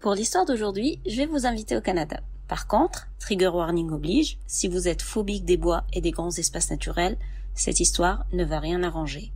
Pour l'histoire d'aujourd'hui, je vais vous inviter au Canada. Par contre, trigger warning oblige, si vous êtes phobique des bois et des grands espaces naturels, cette histoire ne va rien arranger.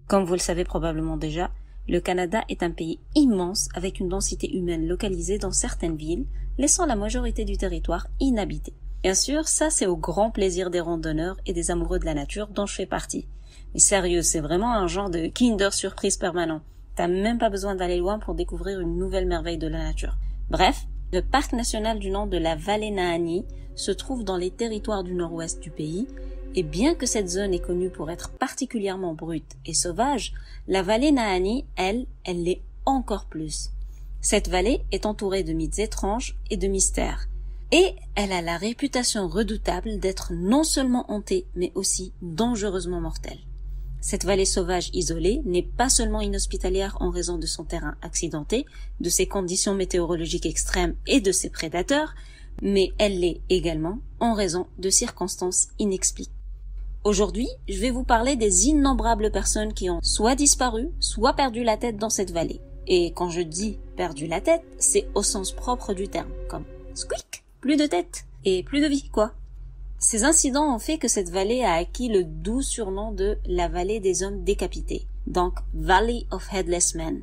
Comme vous le savez probablement déjà, le Canada est un pays immense avec une densité humaine localisée dans certaines villes, laissant la majorité du territoire inhabité. Bien sûr, ça c'est au grand plaisir des randonneurs et des amoureux de la nature dont je fais partie. Mais sérieux, c'est vraiment un genre de Kinder Surprise permanent. T'as même pas besoin d'aller loin pour découvrir une nouvelle merveille de la nature. Bref, le parc national du nom de la vallée Nahanni se trouve dans les territoires du nord-ouest du pays, et bien que cette zone est connue pour être particulièrement brute et sauvage, la vallée Nahanni, elle l'est encore plus. Cette vallée est entourée de mythes étranges et de mystères, et elle a la réputation redoutable d'être non seulement hantée, mais aussi dangereusement mortelle. Cette vallée sauvage isolée n'est pas seulement inhospitalière en raison de son terrain accidenté, de ses conditions météorologiques extrêmes et de ses prédateurs, mais elle l'est également en raison de circonstances inexpliquées. Aujourd'hui, je vais vous parler des innombrables personnes qui ont soit disparu, soit perdu la tête dans cette vallée. Et quand je dis perdu la tête, c'est au sens propre du terme, comme squeak, plus de tête et plus de vie, quoi. Ces incidents ont fait que cette vallée a acquis le doux surnom de la vallée des hommes décapités, donc Valley of Headless Men.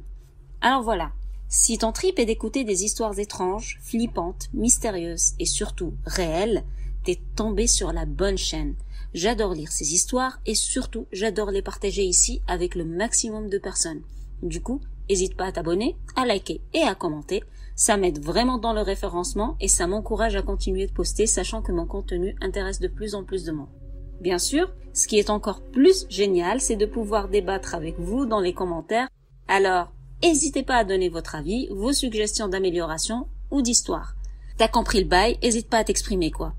Alors voilà, si ton trip est d'écouter des histoires étranges, flippantes, mystérieuses et surtout réelles, t'es tombé sur la bonne chaîne. J'adore lire ces histoires et surtout j'adore les partager ici avec le maximum de personnes. Du coup, n'hésite pas à t'abonner, à liker et à commenter. Ça m'aide vraiment dans le référencement et ça m'encourage à continuer de poster sachant que mon contenu intéresse de plus en plus de monde. Bien sûr, ce qui est encore plus génial, c'est de pouvoir débattre avec vous dans les commentaires. Alors, n'hésitez pas à donner votre avis, vos suggestions d'amélioration ou d'histoire. T'as compris le bail, n'hésite pas à t'exprimer quoi.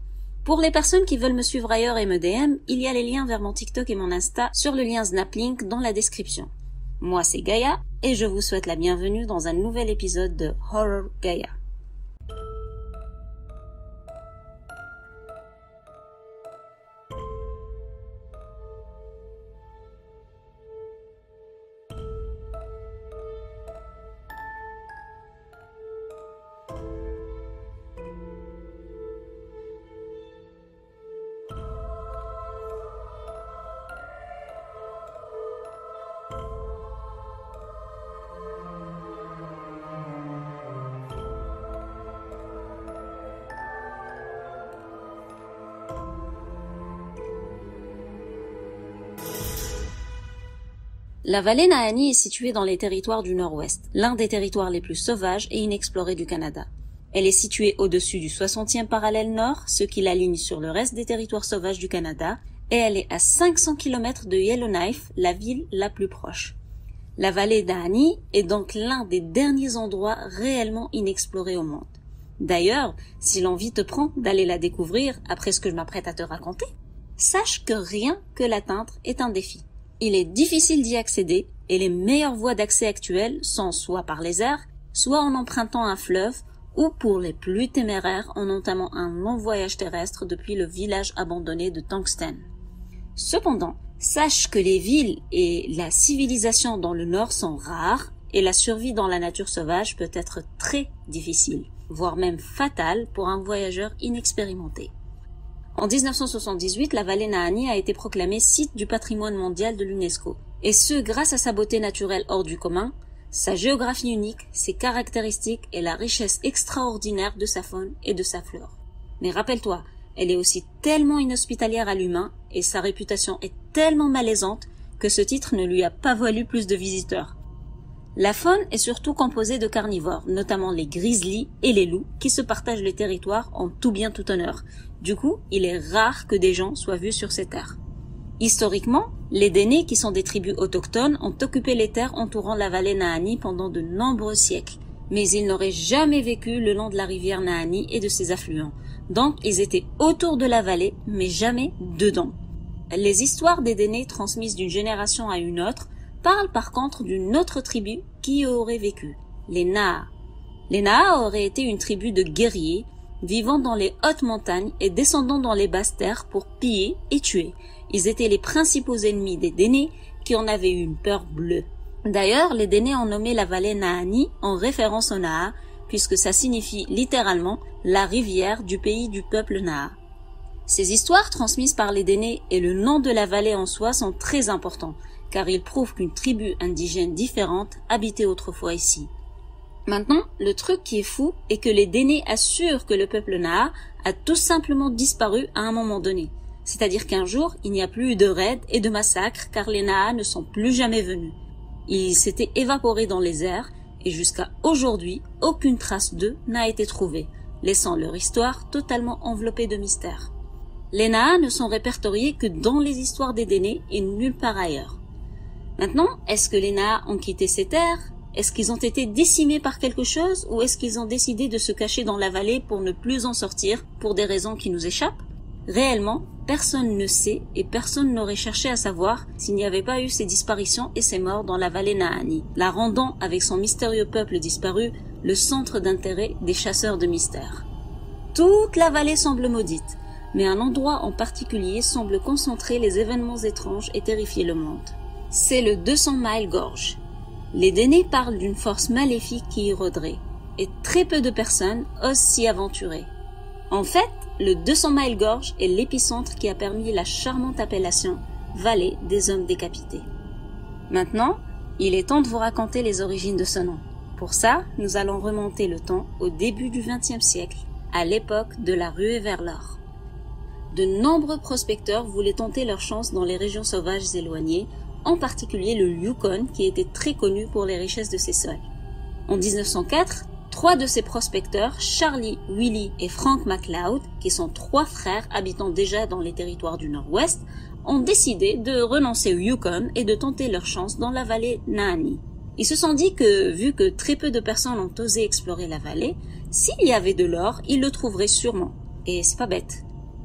Pour les personnes qui veulent me suivre ailleurs et me DM, il y a les liens vers mon TikTok et mon Insta sur le lien Snaplink dans la description. Moi c'est Gaïa et je vous souhaite la bienvenue dans un nouvel épisode de Horror Gaïa. La vallée Nahanni est située dans les territoires du Nord-Ouest, l'un des territoires les plus sauvages et inexplorés du Canada. Elle est située au-dessus du 60e parallèle nord, ce qui l'aligne sur le reste des territoires sauvages du Canada, et elle est à 500 km de Yellowknife, la ville la plus proche. La vallée Nahanni est donc l'un des derniers endroits réellement inexplorés au monde. D'ailleurs, si l'envie te prend d'aller la découvrir après ce que je m'apprête à te raconter, sache que rien que l'atteindre est un défi. Il est difficile d'y accéder et les meilleures voies d'accès actuelles sont soit par les airs, soit en empruntant un fleuve ou pour les plus téméraires en entamant un long voyage terrestre depuis le village abandonné de Tungsten. Cependant, sache que les villes et la civilisation dans le nord sont rares et la survie dans la nature sauvage peut être très difficile, voire même fatale pour un voyageur inexpérimenté. En 1978, la vallée Nahanni a été proclamée site du patrimoine mondial de l'UNESCO, et ce grâce à sa beauté naturelle hors du commun, sa géographie unique, ses caractéristiques et la richesse extraordinaire de sa faune et de sa flore. Mais rappelle-toi, elle est aussi tellement inhospitalière à l'humain et sa réputation est tellement malaisante que ce titre ne lui a pas valu plus de visiteurs. La faune est surtout composée de carnivores, notamment les grizzlies et les loups, qui se partagent le territoire en tout bien tout honneur. Du coup, il est rare que des gens soient vus sur ces terres. Historiquement, les Dénés, qui sont des tribus autochtones, ont occupé les terres entourant la vallée Nahanni pendant de nombreux siècles. Mais ils n'auraient jamais vécu le long de la rivière Nahanni et de ses affluents. Donc, ils étaient autour de la vallée, mais jamais dedans. Les histoires des Dénés transmises d'une génération à une autre parlent par contre d'une autre tribu qui y aurait vécu, les Naa. Les Naa auraient été une tribu de guerriers vivant dans les hautes montagnes et descendant dans les basses terres pour piller et tuer. Ils étaient les principaux ennemis des Dénés qui en avaient eu une peur bleue. D'ailleurs, les Dénés ont nommé la vallée Nahanni en référence aux Naa, puisque ça signifie littéralement la rivière du pays du peuple Naha. Ces histoires transmises par les Dénés et le nom de la vallée en soi sont très importants, car ils prouvent qu'une tribu indigène différente habitait autrefois ici. Maintenant, le truc qui est fou est que les Dénés assurent que le peuple Naha a tout simplement disparu à un moment donné. C'est-à-dire qu'un jour, il n'y a plus eu de raids et de massacres car les Naha ne sont plus jamais venus. Ils s'étaient évaporés dans les airs et jusqu'à aujourd'hui, aucune trace d'eux n'a été trouvée, laissant leur histoire totalement enveloppée de mystère. Les Naha ne sont répertoriés que dans les histoires des Dénés et nulle part ailleurs. Maintenant, est-ce que les Naha ont quitté ces terres? Est-ce qu'ils ont été décimés par quelque chose ou est-ce qu'ils ont décidé de se cacher dans la vallée pour ne plus en sortir pour des raisons qui nous échappent? Réellement, personne ne sait et personne n'aurait cherché à savoir s'il n'y avait pas eu ces disparitions et ces morts dans la vallée Nahanni, la rendant, avec son mystérieux peuple disparu, le centre d'intérêt des chasseurs de mystères. Toute la vallée semble maudite, mais un endroit en particulier semble concentrer les événements étranges et terrifier le monde. C'est le 200 Mile Gorge. Les Dénés parlent d'une force maléfique qui y rôderait, et très peu de personnes osent s'y aventurer. En fait, le 200 Mile Gorge est l'épicentre qui a permis la charmante appellation « Vallée des hommes décapités ». Maintenant, il est temps de vous raconter les origines de ce nom. Pour ça, nous allons remonter le temps au début du XXe siècle, à l'époque de la ruée vers l'or. De nombreux prospecteurs voulaient tenter leur chance dans les régions sauvages éloignées, en particulier le Yukon qui était très connu pour les richesses de ses sols. En 1904, 3 de ces prospecteurs, Charlie, Willie et Frank McLeod, qui sont 3 frères habitant déjà dans les territoires du Nord-Ouest, ont décidé de renoncer au Yukon et de tenter leur chance dans la vallée Nahanni. Ils se sont dit que, vu que très peu de personnes ont osé explorer la vallée, s'il y avait de l'or, ils le trouveraient sûrement. Et c'est pas bête.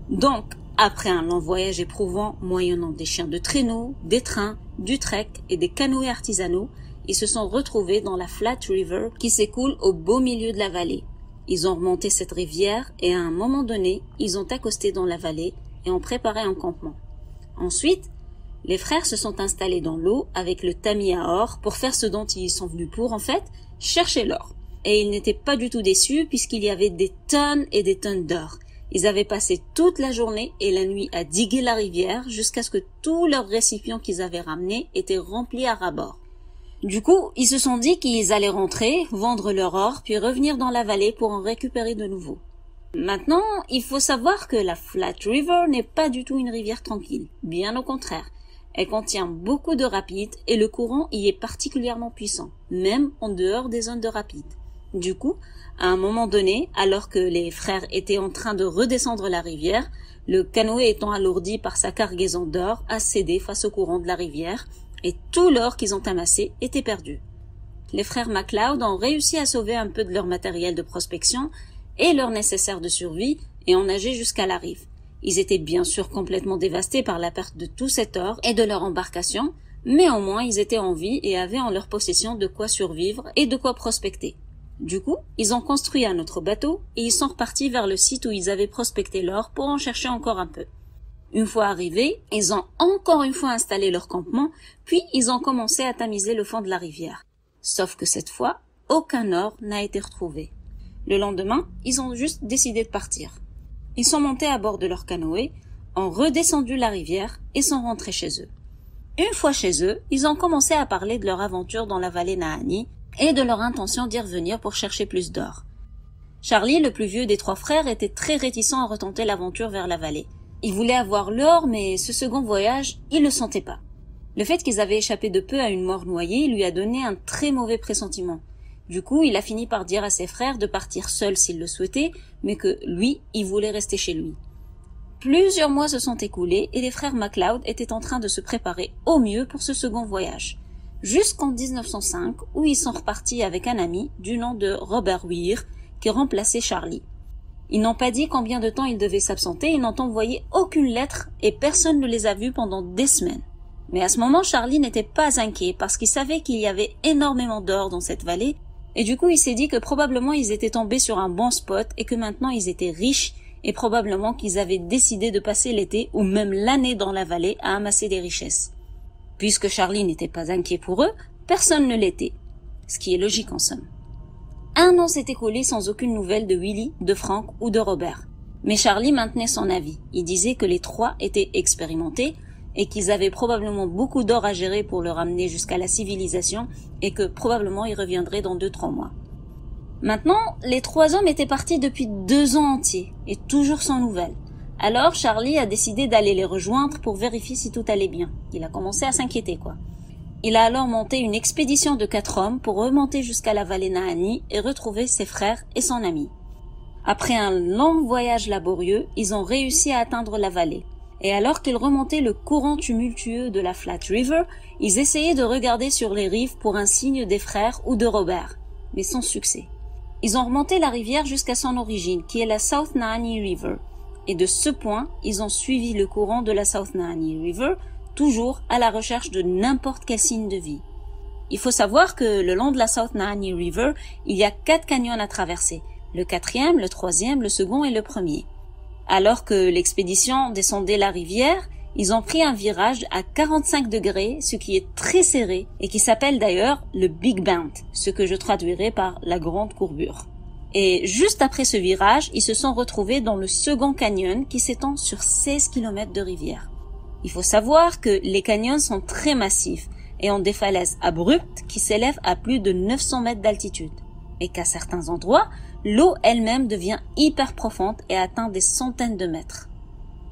Donc, après un long voyage éprouvant, moyennant des chiens de traîneau, des trains, du trek et des canoës artisanaux, ils se sont retrouvés dans la Flat River qui s'écoule au beau milieu de la vallée. Ils ont remonté cette rivière et à un moment donné, ils ont accosté dans la vallée et ont préparé un campement. Ensuite, les frères se sont installés dans l'eau avec le tamis à or pour faire ce dont ils sont venus pour, en fait, chercher l'or. Et ils n'étaient pas du tout déçus puisqu'il y avait des tonnes et des tonnes d'or. Ils avaient passé toute la journée et la nuit à diguer la rivière jusqu'à ce que tous leurs récipients qu'ils avaient ramenés étaient remplis à ras-bord. Du coup, ils se sont dit qu'ils allaient rentrer, vendre leur or, puis revenir dans la vallée pour en récupérer de nouveau. Maintenant, il faut savoir que la Flat River n'est pas du tout une rivière tranquille, bien au contraire. Elle contient beaucoup de rapides et le courant y est particulièrement puissant, même en dehors des zones de rapides. Du coup, à un moment donné, alors que les frères étaient en train de redescendre la rivière, le canoë étant alourdi par sa cargaison d'or a cédé face au courant de la rivière et tout l'or qu'ils ont amassé était perdu. Les frères McLeod ont réussi à sauver un peu de leur matériel de prospection et leur nécessaire de survie et ont nagé jusqu'à la rive. Ils étaient bien sûr complètement dévastés par la perte de tout cet or et de leur embarcation, mais au moins ils étaient en vie et avaient en leur possession de quoi survivre et de quoi prospecter. Du coup, ils ont construit un autre bateau et ils sont repartis vers le site où ils avaient prospecté l'or pour en chercher encore un peu. Une fois arrivés, ils ont encore une fois installé leur campement, puis ils ont commencé à tamiser le fond de la rivière. Sauf que cette fois, aucun or n'a été retrouvé. Le lendemain, ils ont juste décidé de partir. Ils sont montés à bord de leur canoë, ont redescendu la rivière et sont rentrés chez eux. Une fois chez eux, ils ont commencé à parler de leur aventure dans la vallée Nahanni et de leur intention d'y revenir pour chercher plus d'or. Charlie, le plus vieux des 3 frères, était très réticent à retenter l'aventure vers la vallée. Il voulait avoir l'or, mais ce second voyage, il le sentait pas. Le fait qu'ils avaient échappé de peu à une mort noyée lui a donné un très mauvais pressentiment. Du coup, il a fini par dire à ses frères de partir seuls s'ils le souhaitaient, mais que lui, il voulait rester chez lui. Plusieurs mois se sont écoulés et les frères McLeod étaient en train de se préparer au mieux pour ce second voyage. Jusqu'en 1905, où ils sont repartis avec un ami du nom de Robert Weir, qui remplaçait Charlie. Ils n'ont pas dit combien de temps ils devaient s'absenter, ils n'ont envoyé aucune lettre et personne ne les a vus pendant des semaines. Mais à ce moment, Charlie n'était pas inquiet parce qu'il savait qu'il y avait énormément d'or dans cette vallée et du coup il s'est dit que probablement ils étaient tombés sur un bon spot et que maintenant ils étaient riches et probablement qu'ils avaient décidé de passer l'été ou même l'année dans la vallée à amasser des richesses. Puisque Charlie n'était pas inquiet pour eux, personne ne l'était. Ce qui est logique en somme. Un an s'est écoulé sans aucune nouvelle de Willie, de Frank ou de Robert. Mais Charlie maintenait son avis. Il disait que les trois étaient expérimentés et qu'ils avaient probablement beaucoup d'or à gérer pour le ramener jusqu'à la civilisation et que probablement ils reviendraient dans 2-3 mois. Maintenant, les trois hommes étaient partis depuis 2 ans entiers et toujours sans nouvelles. Alors Charlie a décidé d'aller les rejoindre pour vérifier si tout allait bien. Il a commencé à s'inquiéter, quoi. Il a alors monté une expédition de 4 hommes pour remonter jusqu'à la vallée Nahanni et retrouver ses frères et son ami. Après un long voyage laborieux, ils ont réussi à atteindre la vallée. Et alors qu'ils remontaient le courant tumultueux de la Flat River, ils essayaient de regarder sur les rives pour un signe des frères ou de Robert, mais sans succès. Ils ont remonté la rivière jusqu'à son origine, qui est la South Nahanni River. Et de ce point, ils ont suivi le courant de la South Nahanni River, toujours à la recherche de n'importe quel signe de vie. Il faut savoir que le long de la South Nahanni River, il y a 4 canyons à traverser. Le 4e, le 3e, le 2nd et le 1er. Alors que l'expédition descendait la rivière, ils ont pris un virage à 45 degrés, ce qui est très serré et qui s'appelle d'ailleurs le Big Bend, ce que je traduirai par la grande courbure. Et juste après ce virage, ils se sont retrouvés dans le second canyon qui s'étend sur 16 km de rivière. Il faut savoir que les canyons sont très massifs et ont des falaises abruptes qui s'élèvent à plus de 900 mètres d'altitude. Et qu'à certains endroits, l'eau elle-même devient hyper profonde et atteint des centaines de mètres.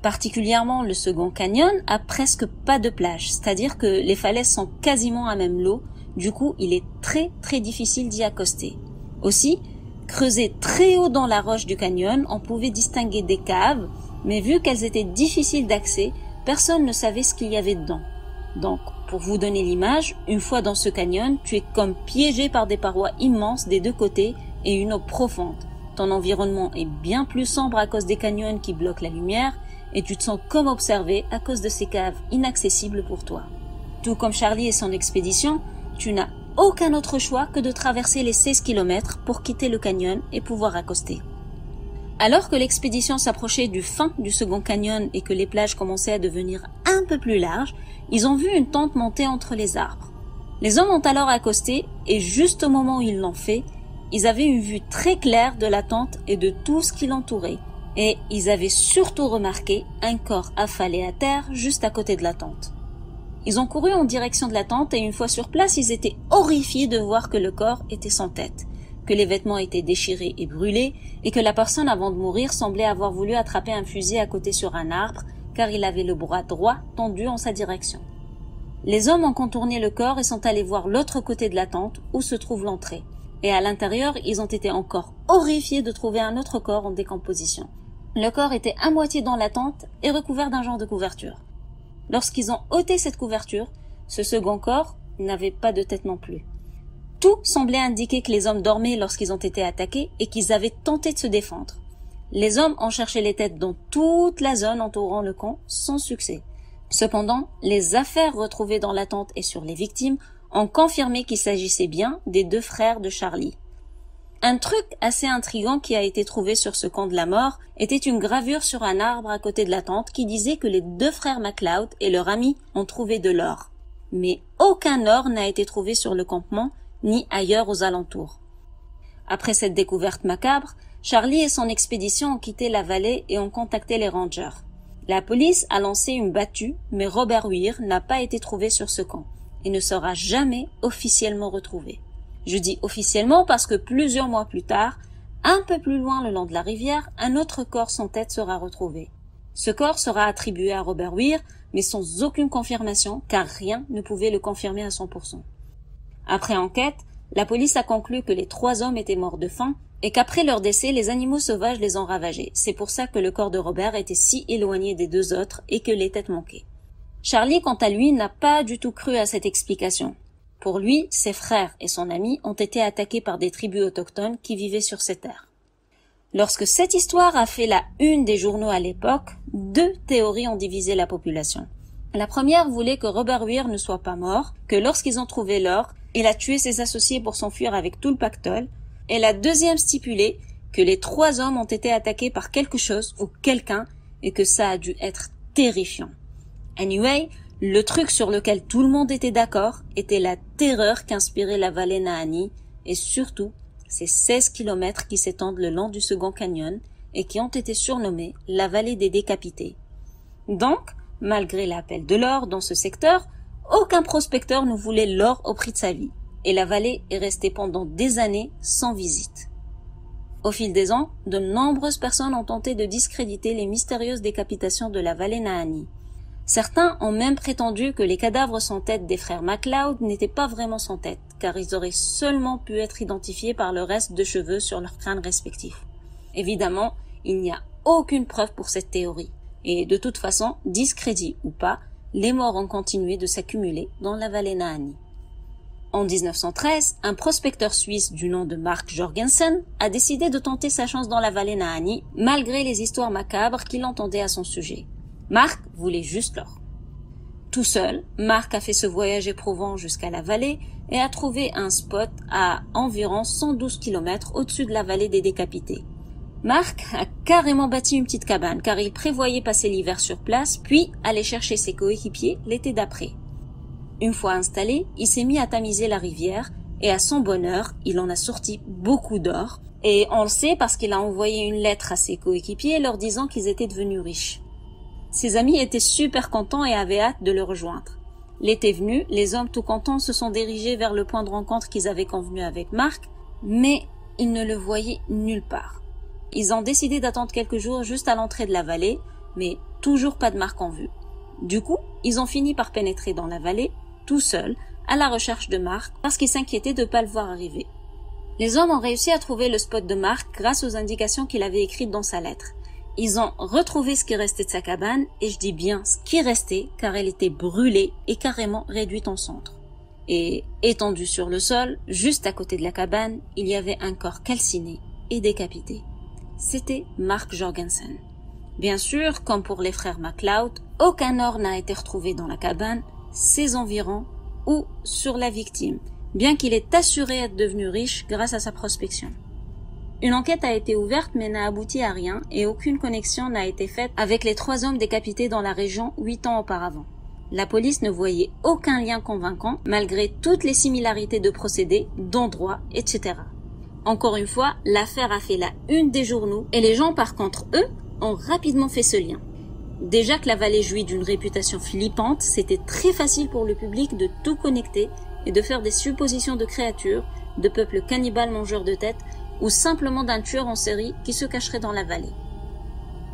Particulièrement le second canyon a presque pas de plage, c'est-à-dire que les falaises sont quasiment à même l'eau, du coup il est très difficile d'y accoster. Aussi, creusé très haut dans la roche du canyon, on pouvait distinguer des caves, mais vu qu'elles étaient difficiles d'accès, personne ne savait ce qu'il y avait dedans. Donc, pour vous donner l'image, une fois dans ce canyon, tu es comme piégé par des parois immenses des 2 côtés et une eau profonde. Ton environnement est bien plus sombre à cause des canyons qui bloquent la lumière et tu te sens comme observé à cause de ces caves inaccessibles pour toi. Tout comme Charlie et son expédition, tu n'as aucun autre choix que de traverser les 16 km pour quitter le canyon et pouvoir accoster. Alors que l'expédition s'approchait du fin du second canyon et que les plages commençaient à devenir un peu plus larges, ils ont vu une tente monter entre les arbres. Les hommes ont alors accosté et juste au moment où ils l'ont fait, ils avaient une vue très claire de la tente et de tout ce qui l'entourait. Et ils avaient surtout remarqué un corps affalé à terre juste à côté de la tente. Ils ont couru en direction de la tente et une fois sur place, ils étaient horrifiés de voir que le corps était sans tête, que les vêtements étaient déchirés et brûlés et que la personne avant de mourir semblait avoir voulu attraper un fusil à côté sur un arbre car il avait le bras droit tendu en sa direction. Les hommes ont contourné le corps et sont allés voir l'autre côté de la tente où se trouve l'entrée. Et à l'intérieur, ils ont été encore horrifiés de trouver un autre corps en décomposition. Le corps était à moitié dans la tente et recouvert d'un genre de couverture. Lorsqu'ils ont ôté cette couverture, ce second corps n'avait pas de tête non plus. Tout semblait indiquer que les hommes dormaient lorsqu'ils ont été attaqués et qu'ils avaient tenté de se défendre. Les hommes ont cherché les têtes dans toute la zone entourant le camp sans succès. Cependant, les affaires retrouvées dans la tente et sur les victimes ont confirmé qu'il s'agissait bien des 2 frères de Charlie. Un truc assez intriguant qui a été trouvé sur ce camp de la mort était une gravure sur un arbre à côté de la tente qui disait que les 2 frères MacLeod et leur ami ont trouvé de l'or. Mais aucun or n'a été trouvé sur le campement ni ailleurs aux alentours. Après cette découverte macabre, Charlie et son expédition ont quitté la vallée et ont contacté les rangers. La police a lancé une battue, mais Robert Weir n'a pas été trouvé sur ce camp et ne sera jamais officiellement retrouvé. Je dis officiellement parce que plusieurs mois plus tard, un peu plus loin le long de la rivière, un autre corps sans tête sera retrouvé. Ce corps sera attribué à Robert Weir, mais sans aucune confirmation, car rien ne pouvait le confirmer à 100%. Après enquête, la police a conclu que les 3 hommes étaient morts de faim et qu'après leur décès, les animaux sauvages les ont ravagés. C'est pour ça que le corps de Robert était si éloigné des 2 autres et que les têtes manquaient. Charlie, quant à lui, n'a pas du tout cru à cette explication. Pour lui, ses frères et son ami ont été attaqués par des tribus autochtones qui vivaient sur ces terres. Lorsque cette histoire a fait la une des journaux à l'époque, 2 théories ont divisé la population. La première voulait que Robert Weir ne soit pas mort, que lorsqu'ils ont trouvé l'or, il a tué ses associés pour s'enfuir avec tout le pactole, et la deuxième stipulait que les 3 hommes ont été attaqués par quelque chose ou quelqu'un et que ça a dû être terrifiant. Anyway, le truc sur lequel tout le monde était d'accord était la terreur qu'inspirait la vallée Nahanni et surtout ces 16 kilomètres qui s'étendent le long du second canyon et qui ont été surnommés la vallée des décapités. Donc, malgré l'appel de l'or dans ce secteur, aucun prospecteur ne voulait l'or au prix de sa vie, et la vallée est restée pendant des années sans visite. Au fil des ans, de nombreuses personnes ont tenté de discréditer les mystérieuses décapitations de la vallée Nahanni. Certains ont même prétendu que les cadavres sans tête des frères MacLeod n'étaient pas vraiment sans tête, car ils auraient seulement pu être identifiés par le reste de cheveux sur leurs crânes respectifs. Évidemment, il n'y a aucune preuve pour cette théorie, et de toute façon, discrédit ou pas, les morts ont continué de s'accumuler dans la vallée Nahanni. En 1913, un prospecteur suisse du nom de Mark Jorgensen a décidé de tenter sa chance dans la vallée Nahanni, malgré les histoires macabres qu'il entendait à son sujet. Mark voulait juste l'or. Tout seul, Mark a fait ce voyage éprouvant jusqu'à la vallée et a trouvé un spot à environ 112 km au-dessus de la vallée des décapités. Mark a carrément bâti une petite cabane car il prévoyait passer l'hiver sur place puis aller chercher ses coéquipiers l'été d'après. Une fois installé, il s'est mis à tamiser la rivière et à son bonheur, il en a sorti beaucoup d'or et on le sait parce qu'il a envoyé une lettre à ses coéquipiers leur disant qu'ils étaient devenus riches. Ses amis étaient super contents et avaient hâte de le rejoindre. L'été venu, les hommes tout contents se sont dirigés vers le point de rencontre qu'ils avaient convenu avec Mark, mais ils ne le voyaient nulle part. Ils ont décidé d'attendre quelques jours juste à l'entrée de la vallée, mais toujours pas de Mark en vue. Du coup, ils ont fini par pénétrer dans la vallée, tout seuls, à la recherche de Mark, parce qu'ils s'inquiétaient de ne pas le voir arriver. Les hommes ont réussi à trouver le spot de Mark grâce aux indications qu'il avait écrites dans sa lettre. Ils ont retrouvé ce qui restait de sa cabane, et je dis bien ce qui restait, car elle était brûlée et carrément réduite en cendres. Et étendu sur le sol, juste à côté de la cabane, il y avait un corps calciné et décapité. C'était Mark Jorgensen. Bien sûr, comme pour les frères MacLeod, aucun or n'a été retrouvé dans la cabane, ses environs ou sur la victime, bien qu'il ait assuré être devenu riche grâce à sa prospection. Une enquête a été ouverte mais n'a abouti à rien et aucune connexion n'a été faite avec les 3 hommes décapités dans la région 8 ans auparavant. La police ne voyait aucun lien convaincant malgré toutes les similarités de procédés, d'endroits, etc. Encore une fois, l'affaire a fait la une des journaux et les gens par contre, eux, ont rapidement fait ce lien. Déjà que la vallée jouit d'une réputation flippante, c'était très facile pour le public de tout connecter et de faire des suppositions de créatures, de peuples cannibales mangeurs de têtes ou simplement d'un tueur en série qui se cacherait dans la vallée.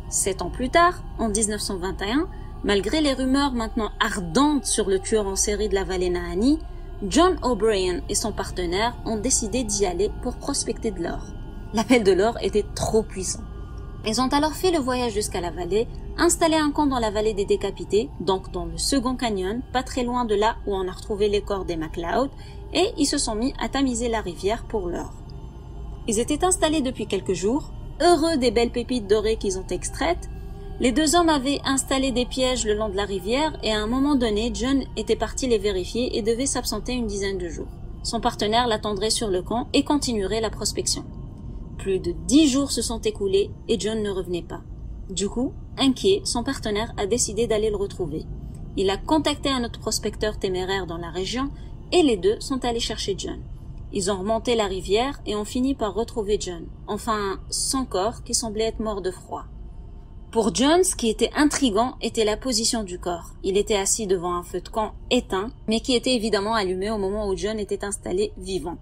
7 ans plus tard, en 1921, malgré les rumeurs maintenant ardentes sur le tueur en série de la vallée Nahanni, John O'Brien et son partenaire ont décidé d'y aller pour prospecter de l'or. L'appel de l'or était trop puissant. Ils ont alors fait le voyage jusqu'à la vallée, installé un camp dans la vallée des décapités, donc dans le second canyon, pas très loin de là où on a retrouvé les corps des MacLeod, et ils se sont mis à tamiser la rivière pour l'or. Ils étaient installés depuis quelques jours, heureux des belles pépites dorées qu'ils ont extraites. Les 2 hommes avaient installé des pièges le long de la rivière et à un moment donné, John était parti les vérifier et devait s'absenter une dizaine de jours. Son partenaire l'attendrait sur le camp et continuerait la prospection. Plus de 10 jours se sont écoulés et John ne revenait pas. Du coup, inquiet, son partenaire a décidé d'aller le retrouver. Il a contacté un autre prospecteur téméraire dans la région et les 2 sont allés chercher John. Ils ont remonté la rivière et ont fini par retrouver John, enfin son corps qui semblait être mort de froid. Pour John, ce qui était intriguant était la position du corps. Il était assis devant un feu de camp éteint, mais qui était évidemment allumé au moment où John était installé vivant.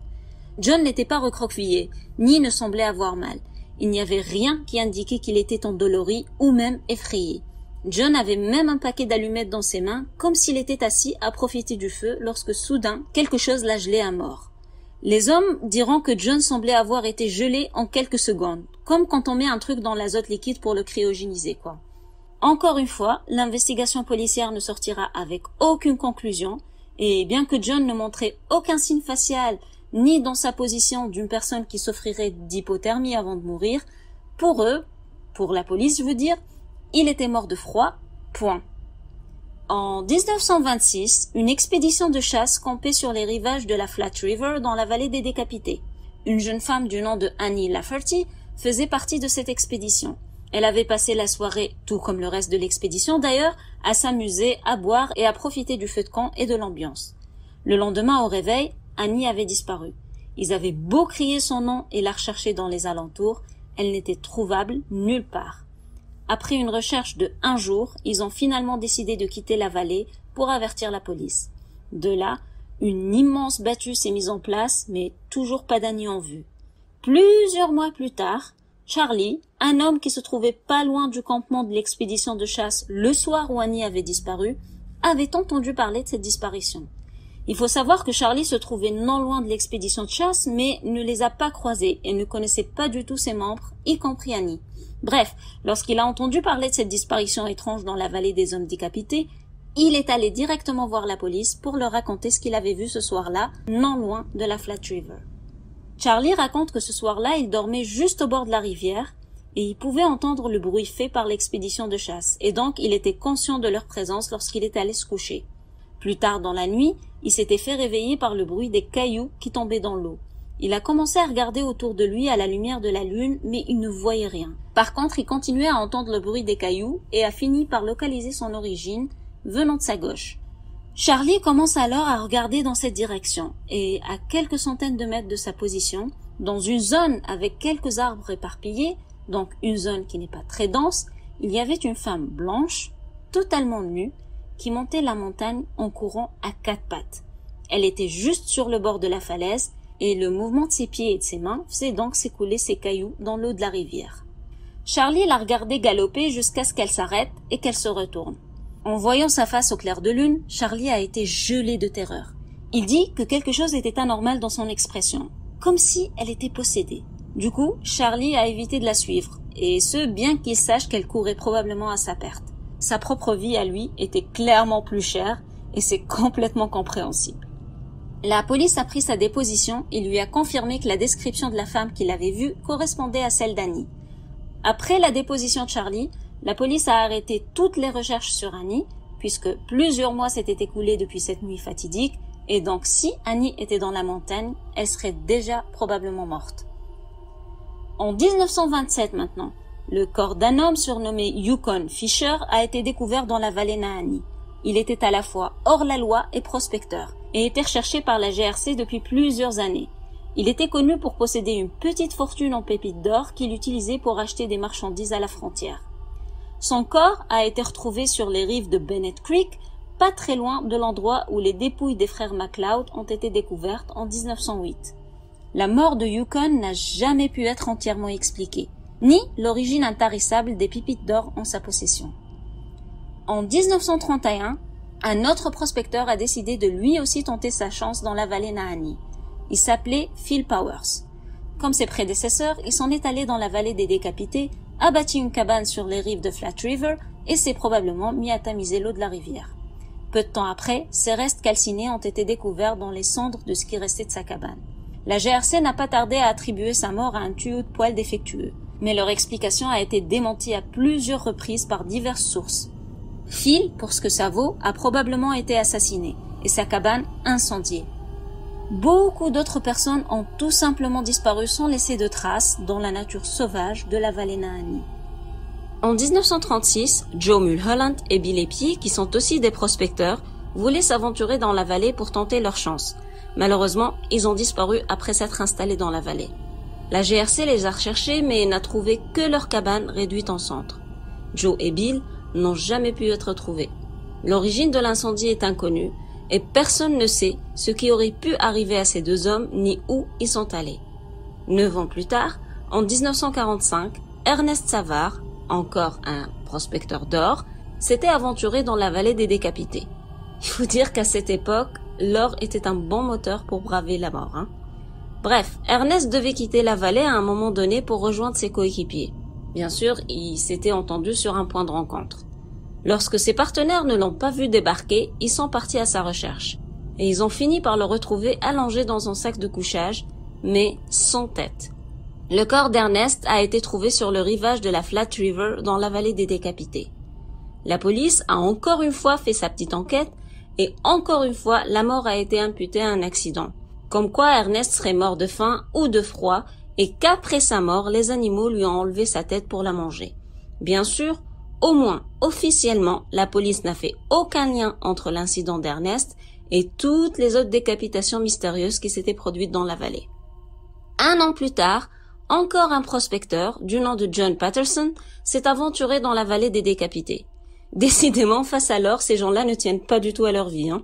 John n'était pas recroquevillé, ni ne semblait avoir mal. Il n'y avait rien qui indiquait qu'il était endolori ou même effrayé. John avait même un paquet d'allumettes dans ses mains, comme s'il était assis à profiter du feu lorsque soudain, quelque chose l'a gelé à mort. Les hommes diront que John semblait avoir été gelé en quelques secondes, comme quand on met un truc dans l'azote liquide pour le cryogéniser, quoi. Encore une fois, l'investigation policière ne sortira avec aucune conclusion, et bien que John ne montrait aucun signe facial, ni dans sa position d'une personne qui souffrirait d'hypothermie avant de mourir, pour eux, pour la police je veux dire, il était mort de froid, point. En 1926, une expédition de chasse campait sur les rivages de la Flat River dans la vallée des Décapités. Une jeune femme du nom de Annie Lafferty faisait partie de cette expédition. Elle avait passé la soirée, tout comme le reste de l'expédition d'ailleurs, à s'amuser, à boire et à profiter du feu de camp et de l'ambiance. Le lendemain au réveil, Annie avait disparu. Ils avaient beau crier son nom et la rechercher dans les alentours, elle n'était trouvable nulle part. Après une recherche de 1 jour, ils ont finalement décidé de quitter la vallée pour avertir la police. De là, une immense battue s'est mise en place, mais toujours pas d'Annie en vue. Plusieurs mois plus tard, Charlie, un homme qui se trouvait pas loin du campement de l'expédition de chasse le soir où Annie avait disparu, avait entendu parler de cette disparition. Il faut savoir que Charlie se trouvait non loin de l'expédition de chasse, mais ne les a pas croisés et ne connaissait pas du tout ses membres, y compris Annie. Bref, lorsqu'il a entendu parler de cette disparition étrange dans la vallée des hommes décapités, il est allé directement voir la police pour leur raconter ce qu'il avait vu ce soir-là, non loin de la Flat River. Charlie raconte que ce soir-là, il dormait juste au bord de la rivière et il pouvait entendre le bruit fait par l'expédition de chasse, et donc il était conscient de leur présence lorsqu'il est allé se coucher. Plus tard dans la nuit, il s'était fait réveiller par le bruit des cailloux qui tombaient dans l'eau. Il a commencé à regarder autour de lui à la lumière de la lune, mais il ne voyait rien. Par contre, il continuait à entendre le bruit des cailloux et a fini par localiser son origine, venant de sa gauche. Charlie commence alors à regarder dans cette direction, et à quelques centaines de mètres de sa position, dans une zone avec quelques arbres éparpillés, donc une zone qui n'est pas très dense, il y avait une femme blanche, totalement nue, qui montait la montagne en courant à 4 pattes. Elle était juste sur le bord de la falaise, et le mouvement de ses pieds et de ses mains faisait donc s'écouler ses cailloux dans l'eau de la rivière. Charlie la regardait galoper jusqu'à ce qu'elle s'arrête et qu'elle se retourne. En voyant sa face au clair de lune, Charlie a été gelé de terreur. Il dit que quelque chose était anormal dans son expression, comme si elle était possédée. Du coup, Charlie a évité de la suivre, et ce, bien qu'il sache qu'elle courait probablement à sa perte. Sa propre vie à lui était clairement plus chère, et c'est complètement compréhensible. La police a pris sa déposition et lui a confirmé que la description de la femme qu'il avait vue correspondait à celle d'Annie. Après la déposition de Charlie, la police a arrêté toutes les recherches sur Annie, puisque plusieurs mois s'étaient écoulés depuis cette nuit fatidique, et donc si Annie était dans la montagne, elle serait déjà probablement morte. En 1927 maintenant, le corps d'un homme surnommé Yukon Fisher a été découvert dans la vallée Nahanni. Il était à la fois hors la loi et prospecteur, et était recherché par la GRC depuis plusieurs années. Il était connu pour posséder une petite fortune en pépites d'or qu'il utilisait pour acheter des marchandises à la frontière. Son corps a été retrouvé sur les rives de Bennett Creek, pas très loin de l'endroit où les dépouilles des frères McLeod ont été découvertes en 1908. La mort de Yukon n'a jamais pu être entièrement expliquée, ni l'origine intarissable des pépites d'or en sa possession. En 1931, un autre prospecteur a décidé de lui aussi tenter sa chance dans la vallée Nahanni. Il s'appelait Phil Powers. Comme ses prédécesseurs, il s'en est allé dans la vallée des décapités, a bâti une cabane sur les rives de Flat River et s'est probablement mis à tamiser l'eau de la rivière. Peu de temps après, ses restes calcinés ont été découverts dans les cendres de ce qui restait de sa cabane. La GRC n'a pas tardé à attribuer sa mort à un tuyau de poêle défectueux, mais leur explication a été démentie à plusieurs reprises par diverses sources. Phil, pour ce que ça vaut, a probablement été assassiné et sa cabane incendiée. Beaucoup d'autres personnes ont tout simplement disparu sans laisser de traces dans la nature sauvage de la vallée Nahanni. En 1936, Joe Mulholland et Bill Epie, qui sont aussi des prospecteurs, voulaient s'aventurer dans la vallée pour tenter leur chance. Malheureusement, ils ont disparu après s'être installés dans la vallée. La GRC les a recherchés mais n'a trouvé que leur cabane réduite en cendres. Joe et Bill n'ont jamais pu être trouvés. L'origine de l'incendie est inconnue et personne ne sait ce qui aurait pu arriver à ces deux hommes ni où ils sont allés. 9 ans plus tard, en 1945, Ernest Savard, encore un prospecteur d'or, s'était aventuré dans la vallée des décapités. Il faut dire qu'à cette époque, l'or était un bon moteur pour braver la mort. Bref, Ernest devait quitter la vallée à un moment donné pour rejoindre ses coéquipiers. Bien sûr, ils s'étaient entendus sur un point de rencontre. Lorsque ses partenaires ne l'ont pas vu débarquer, ils sont partis à sa recherche. Et ils ont fini par le retrouver allongé dans un sac de couchage, mais sans tête. Le corps d'Ernest a été trouvé sur le rivage de la Flat River dans la vallée des décapités. La police a encore une fois fait sa petite enquête et encore une fois la mort a été imputée à un accident. Comme quoi Ernest serait mort de faim ou de froid et qu'après sa mort, les animaux lui ont enlevé sa tête pour la manger. Bien sûr, au moins officiellement, la police n'a fait aucun lien entre l'incident d'Ernest et toutes les autres décapitations mystérieuses qui s'étaient produites dans la vallée. Un an plus tard, encore un prospecteur, du nom de John Patterson, s'est aventuré dans la vallée des décapités. Décidément, face à l'or, ces gens-là ne tiennent pas du tout à leur vie, hein.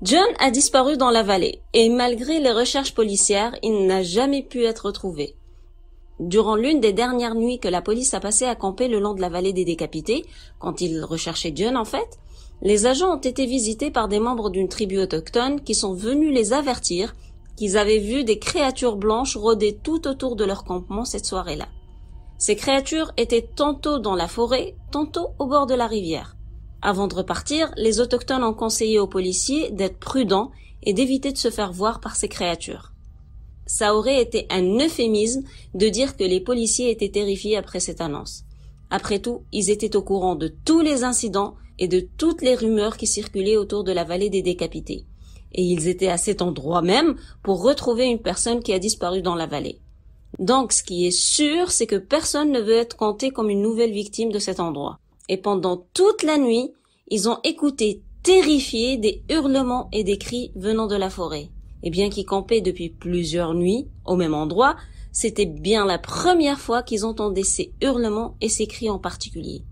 John a disparu dans la vallée, et malgré les recherches policières, il n'a jamais pu être retrouvé. Durant l'une des dernières nuits que la police a passées à camper le long de la vallée des décapités, quand ils recherchaient John en fait, les agents ont été visités par des membres d'une tribu autochtone qui sont venus les avertir qu'ils avaient vu des créatures blanches rôder tout autour de leur campement cette soirée-là. Ces créatures étaient tantôt dans la forêt, tantôt au bord de la rivière. Avant de repartir, les autochtones ont conseillé aux policiers d'être prudents et d'éviter de se faire voir par ces créatures. Ça aurait été un euphémisme de dire que les policiers étaient terrifiés après cette annonce. Après tout, ils étaient au courant de tous les incidents et de toutes les rumeurs qui circulaient autour de la vallée des décapités. Et ils étaient à cet endroit même pour retrouver une personne qui a disparu dans la vallée. Donc, ce qui est sûr, c'est que personne ne veut être compté comme une nouvelle victime de cet endroit. Et pendant toute la nuit, ils ont écouté terrifiés des hurlements et des cris venant de la forêt. Et bien qu'ils campaient depuis plusieurs nuits au même endroit, c'était bien la première fois qu'ils entendaient ces hurlements et ces cris en particulier.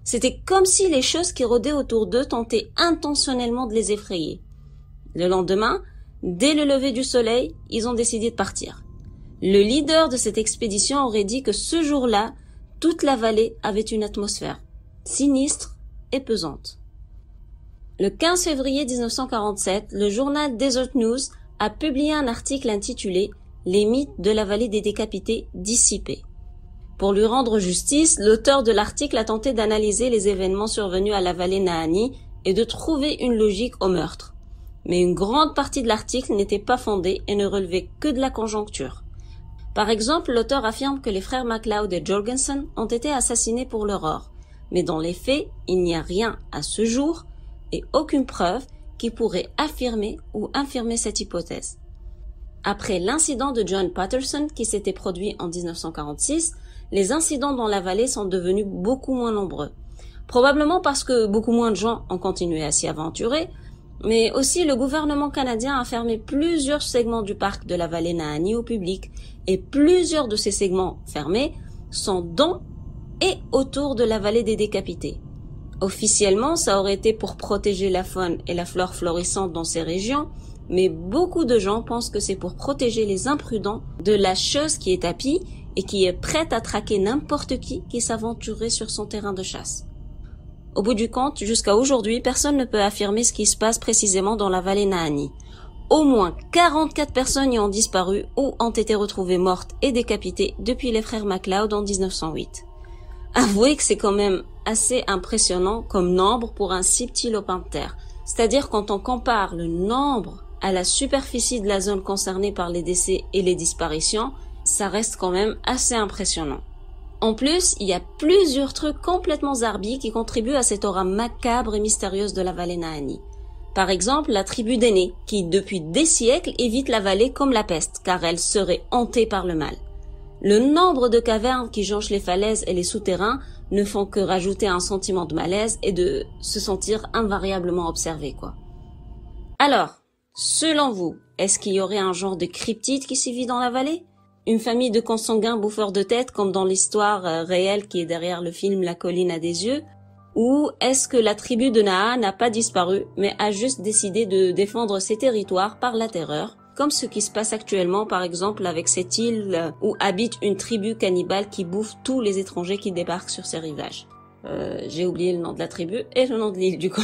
C'était comme si les choses qui rôdaient autour d'eux tentaient intentionnellement de les effrayer. Le lendemain, dès le lever du soleil, ils ont décidé de partir. Le leader de cette expédition aurait dit que ce jour-là, toute la vallée avait une atmosphère sinistre et pesante. Le 15 février 1947, le journal Desert News a publié un article intitulé « Les mythes de la vallée des décapités dissipés ». Pour lui rendre justice, l'auteur de l'article a tenté d'analyser les événements survenus à la vallée Nahanni et de trouver une logique au meurtre. Mais une grande partie de l'article n'était pas fondée et ne relevait que de la conjoncture. Par exemple, l'auteur affirme que les frères MacLeod et Jorgensen ont été assassinés pour leur or. Mais dans les faits, il n'y a rien à ce jour et aucune preuve qui pourrait affirmer ou infirmer cette hypothèse. Après l'incident de John Patterson qui s'était produit en 1946, les incidents dans la vallée sont devenus beaucoup moins nombreux. Probablement parce que beaucoup moins de gens ont continué à s'y aventurer, mais aussi le gouvernement canadien a fermé plusieurs segments du parc de la vallée Nahanni au public et plusieurs de ces segments fermés sont dans et autour de la vallée des décapités. Officiellement, ça aurait été pour protéger la faune et la flore florissante dans ces régions, mais beaucoup de gens pensent que c'est pour protéger les imprudents de la chose qui est tapie et qui est prête à traquer n'importe qui s'aventurerait sur son terrain de chasse. Au bout du compte, jusqu'à aujourd'hui, personne ne peut affirmer ce qui se passe précisément dans la vallée Nahanni. Au moins 44 personnes y ont disparu ou ont été retrouvées mortes et décapitées depuis les frères MacLeod en 1908. Avouez que c'est quand même assez impressionnant comme nombre pour un si petit lopin de terre. C'est-à-dire quand on compare le nombre à la superficie de la zone concernée par les décès et les disparitions, ça reste quand même assez impressionnant. En plus, il y a plusieurs trucs complètement zarbi qui contribuent à cette aura macabre et mystérieuse de la vallée Nahanni. Par exemple, la tribu des Nez, qui depuis des siècles évite la vallée comme la peste, car elle serait hantée par le mal. Le nombre de cavernes qui jonchent les falaises et les souterrains ne font que rajouter un sentiment de malaise et de se sentir invariablement observé, quoi. Alors, selon vous, est-ce qu'il y aurait un genre de cryptide qui s'y vit dans la vallée? Une famille de consanguins bouffeurs de tête comme dans l'histoire réelle qui est derrière le film La colline à des yeux? Ou est-ce que la tribu de Naha n'a pas disparu mais a juste décidé de défendre ses territoires par la terreur, comme ce qui se passe actuellement par exemple avec cette île où habite une tribu cannibale qui bouffe tous les étrangers qui débarquent sur ses rivages? J'ai oublié le nom de la tribu et le nom de l'île du coup.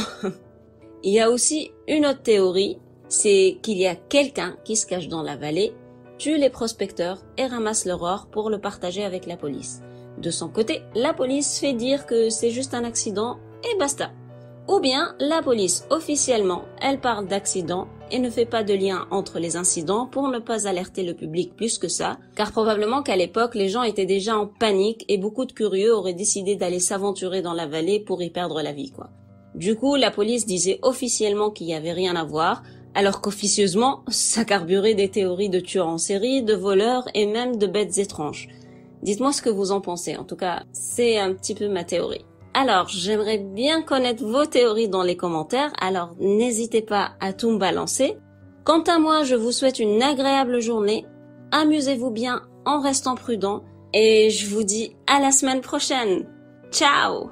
Il y a aussi une autre théorie, c'est qu'il y a quelqu'un qui se cache dans la vallée, tue les prospecteurs et ramasse leur or pour le partager avec la police. De son côté, la police fait dire que c'est juste un accident et basta. Ou bien, la police, officiellement, elle parle d'accident et ne fait pas de lien entre les incidents pour ne pas alerter le public plus que ça, car probablement qu'à l'époque, les gens étaient déjà en panique et beaucoup de curieux auraient décidé d'aller s'aventurer dans la vallée pour y perdre la vie, quoi. Du coup, la police disait officiellement qu'il n'y avait rien à voir, alors qu'officieusement, ça carburait des théories de tueurs en série, de voleurs et même de bêtes étranges. Dites-moi ce que vous en pensez, en tout cas, c'est un petit peu ma théorie. Alors, j'aimerais bien connaître vos théories dans les commentaires, alors n'hésitez pas à tout me balancer. Quant à moi, je vous souhaite une agréable journée amusez-vous bien en restant prudent et je vous dis à la semaine prochaine. Ciao!